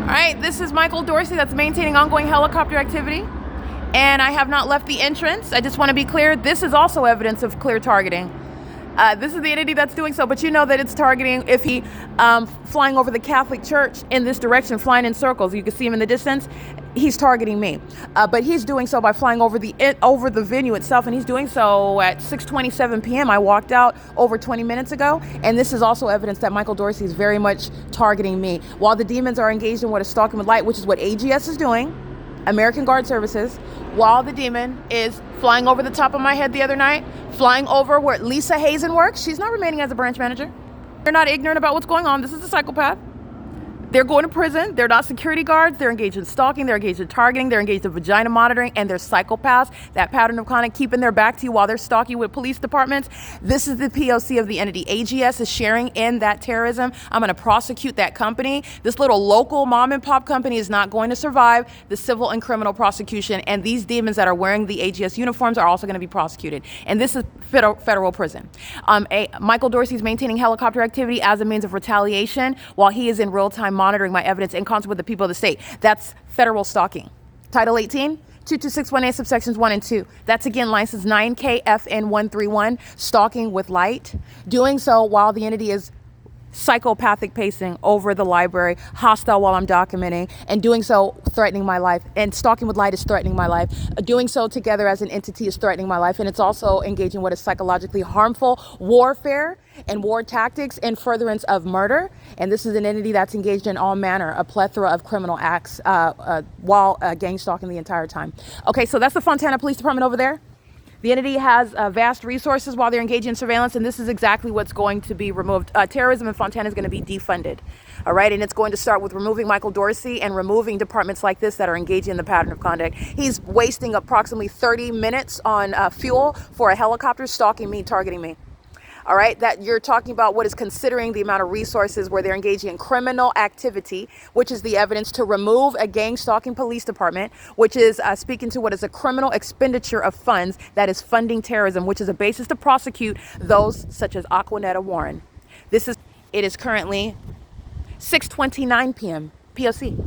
All right, this is Michael Dorsey that's maintaining ongoing helicopter activity, and I have not left the entrance. I just want to be clear, this is also evidence of clear targeting. This is the entity that's doing so, but you know that it's targeting if he flying over the Catholic Church in this direction, flying in circles. You can see him in the distance. He's targeting me, but he's doing so by flying over the venue itself, and he's doing so at 6:27 p.m. I walked out over 20 minutes ago, and this is also evidence that Michael Dorsey is very much targeting me. While the demons are engaged in what is stalking with light, which is what AGS is doing, American Guard Services, while the demon is flying over the top of my head the other night, flying over where Lisa Hazen works. She's not remaining as a branch manager. They're not ignorant about what's going on. This is a psychopath. They're going to prison. They're not security guards. They're engaged in stalking. They're engaged in targeting. They're engaged in vagina monitoring, and they're psychopaths. That pattern of conduct, keeping their back to you while they're stalking with police departments. This is the P.O.C. of the entity. AGS is sharing in that terrorism. I'm going to prosecute that company. This little local mom and pop company is not going to survive the civil and criminal prosecution, and these demons that are wearing the AGS uniforms are also going to be prosecuted. And this is federal prison. Michael Dorsey is maintaining helicopter activity as a means of retaliation while he is in real-time monitoring my evidence in concert with the people of the state. That's federal stalking. Title 18, 22618 subsections 1 and 2. That's again license 9KFN131, stalking with light. Doing so while the entity is psychopathic pacing over the library, hostile while I'm documenting, and doing so threatening my life. And stalking with light is threatening my life. Doing so together as an entity is threatening my life, and it's also engaging what is psychologically harmful warfare and war tactics in furtherance of murder. And this is an entity that's engaged in all manner, a plethora of criminal acts while gang stalking the entire time. Okay, so that's the Fontana Police Department over there. The entity has vast resources while they're engaging in surveillance, and this is exactly what's going to be removed. Terrorism in Fontana is going to be defunded, all right? And it's going to start with removing Michael Dorsey and removing departments like this that are engaging in the pattern of conduct. He's wasting approximately 30 minutes on fuel for a helicopter stalking me, targeting me. All right, that you're talking about what is considering the amount of resources where they're engaging in criminal activity, which is the evidence to remove a gang stalking police department, which is speaking to what is a criminal expenditure of funds that is funding terrorism, which is a basis to prosecute those such as Aquanetta Warren. It is currently 6:29 p.m. POC.